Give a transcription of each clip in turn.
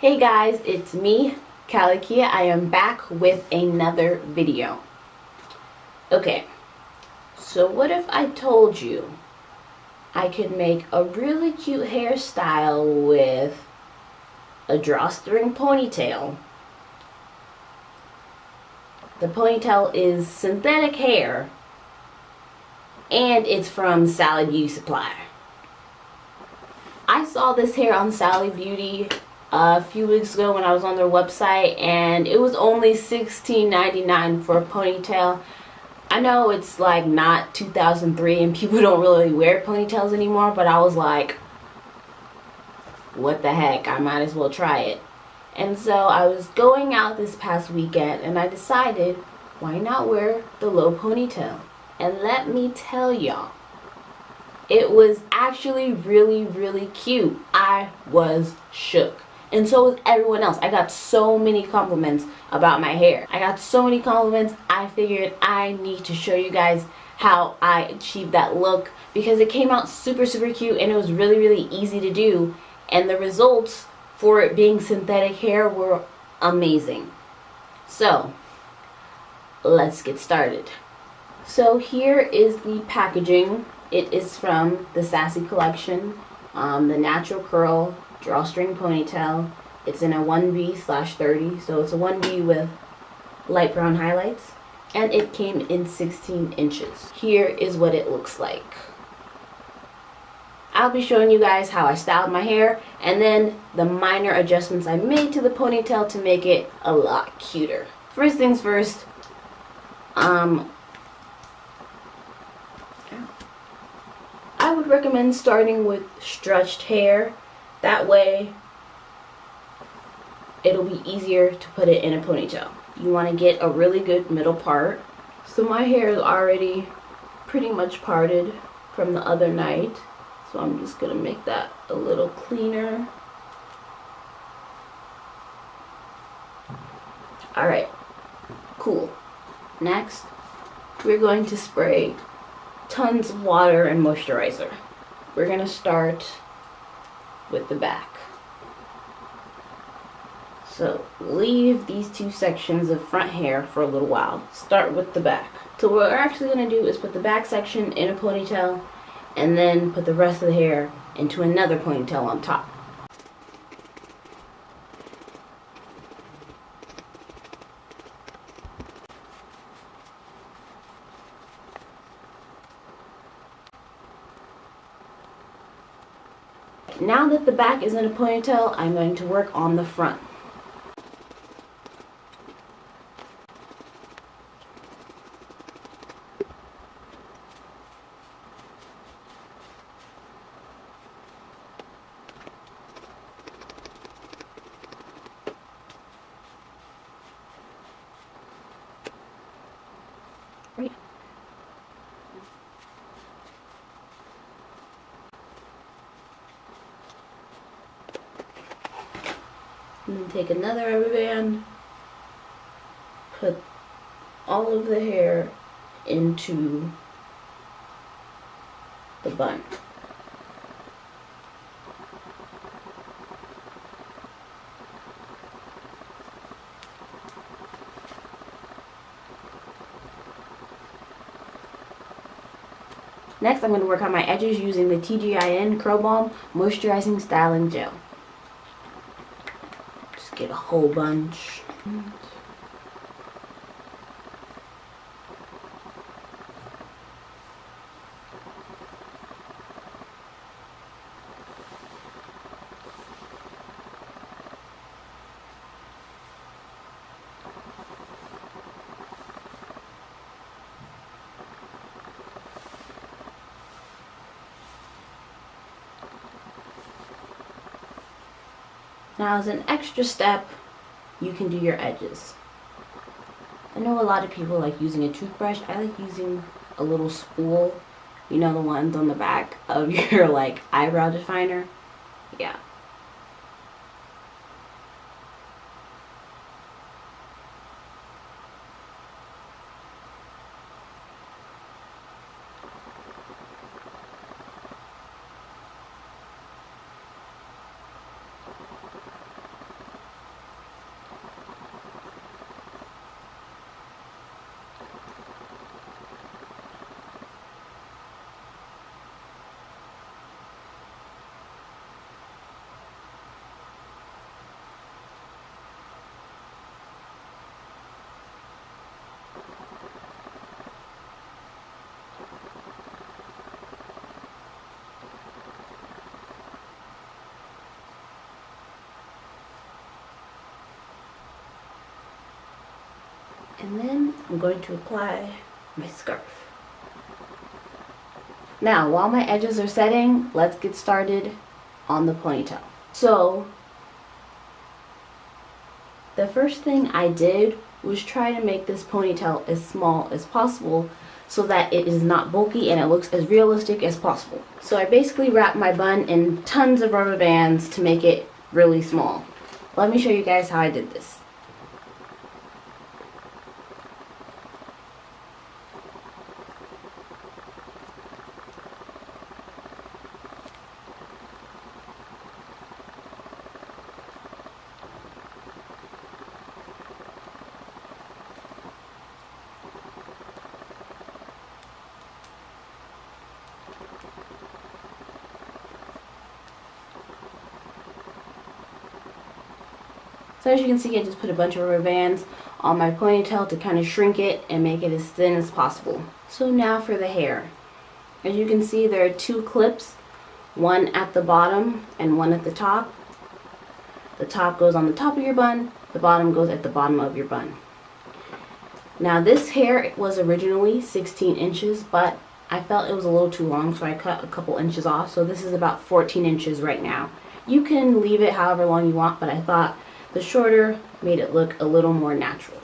Hey guys, it's me, Kalikia. I am back with another video. Okay, so what if I told you I could make a really cute hairstyle with a drawstring ponytail? The ponytail is synthetic hair and it's from Sally Beauty Supply. I saw this hair on Sally Beauty a few weeks ago when I was on their website, and it was only $16.99 for a ponytail. I know it's like not 2003 and people don't really wear ponytails anymore, but I was like, what the heck, I might as well try it. And so I was going out this past weekend and I decided, why not wear the low ponytail? And let me tell y'all, it was actually really cute. I was shook. And so was everyone else. I got so many compliments about my hair. I got so many compliments, I figured I need to show you guys how I achieved that look, because it came out super cute and it was really easy to do. And the results for it being synthetic hair were amazing. So, let's get started. So here is the packaging. It is from the Sassy collection, the Natural Curl Drawstring Ponytail. It's in a 1B/30, so it's a 1B with light brown highlights, and it came in 16 inches. Here is what it looks like. I'll be showing you guys how I styled my hair and then the minor adjustments I made to the ponytail to make it a lot cuter. First things first, I would recommend starting with stretched hair. That way, it'll be easier to put it in a ponytail. You want to get a really good middle part. So my hair is already pretty much parted from the other night. So I'm just going to make that a little cleaner. Alright, cool. Next, we're going to spray tons of water and moisturizer. We're going to start with the back. So leave these two sections of front hair for a little while. Start with the back. So what we're actually going to do is put the back section in a ponytail and then put the rest of the hair into another ponytail on top. Now that the back is in a ponytail, I'm going to work on the front. Right. And then take another rubber band, put all of the hair into the bun. Next, I'm going to work on my edges using the TGIN Curl Balm Moisturizing Styling Gel. Get a whole bunch. Now, as an extra step, you can do your edges. I know a lot of people like using a toothbrush. I like using a little spool. You know, the ones on the back of your like eyebrow definer? Yeah. And then I'm going to apply my scarf. Now, while my edges are setting, let's get started on the ponytail. So, the first thing I did was try to make this ponytail as small as possible so that it is not bulky and it looks as realistic as possible. So I basically wrapped my bun in tons of rubber bands to make it really small. Let me show you guys how I did this. So as you can see, I just put a bunch of rubber bands on my ponytail to kind of shrink it and make it as thin as possible. So now for the hair. As you can see, there are two clips, one at the bottom and one at the top. The top goes on the top of your bun, the bottom goes at the bottom of your bun. Now this hair was originally 16 inches, but I felt it was a little too long, so I cut a couple inches off. So this is about 14 inches right now. You can leave it however long you want, but I thought the shorter made it look a little more natural.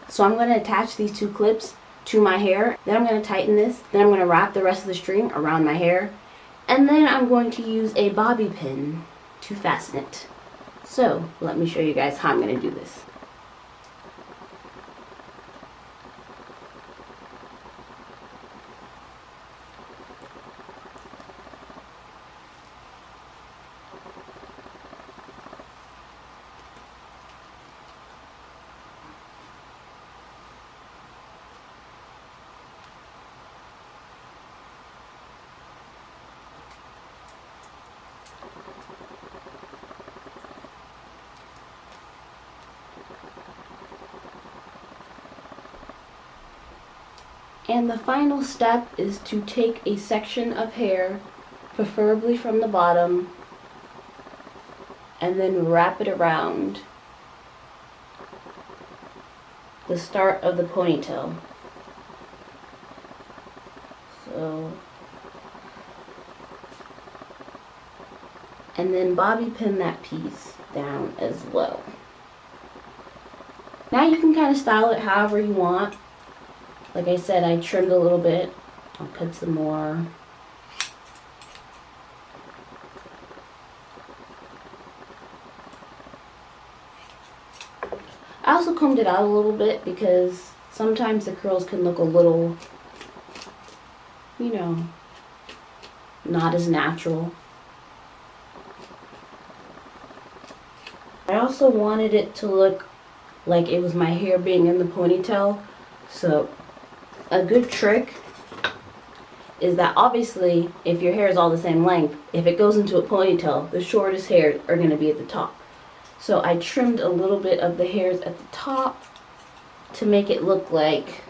So I'm going to attach these two clips to my hair. Then I'm going to tighten this. Then I'm going to wrap the rest of the string around my hair. And then I'm going to use a bobby pin to fasten it. So let me show you guys how I'm going to do this. And the final step is to take a section of hair, preferably from the bottom, and then wrap it around the start of the ponytail. So, and then bobby pin that piece down as well. Now you can kind of style it however you want. Like I said, I trimmed a little bit. I'll cut some more. I also combed it out a little bit because sometimes the curls can look a little, you know, not as natural. I also wanted it to look like it was my hair being in the ponytail. So a good trick is that obviously if your hair is all the same length, if it goes into a ponytail, the shortest hairs are going to be at the top. So I trimmed a little bit of the hairs at the top to make it look like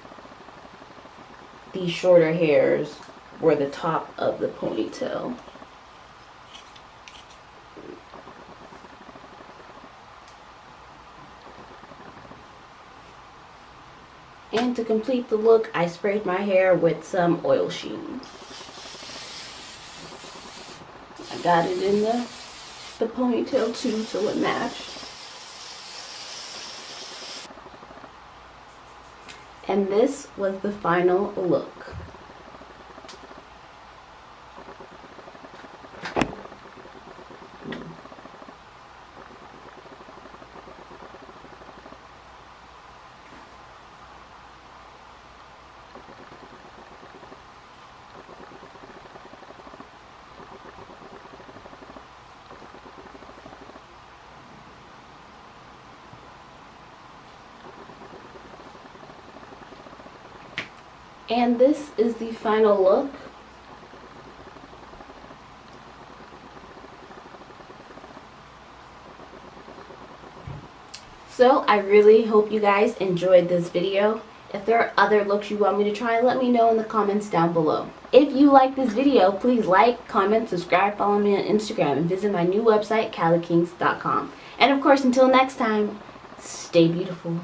these shorter hairs were the top of the ponytail. And to complete the look, I sprayed my hair with some oil sheen. I got it in the ponytail too, so it matched. And this was the final look. And this is the final look. So I really hope you guys enjoyed this video. If there are other looks you want me to try, let me know in the comments down below. If you like this video, please like, comment, subscribe, follow me on Instagram, and visit my new website, CaliKings.com. And of course, until next time, stay beautiful.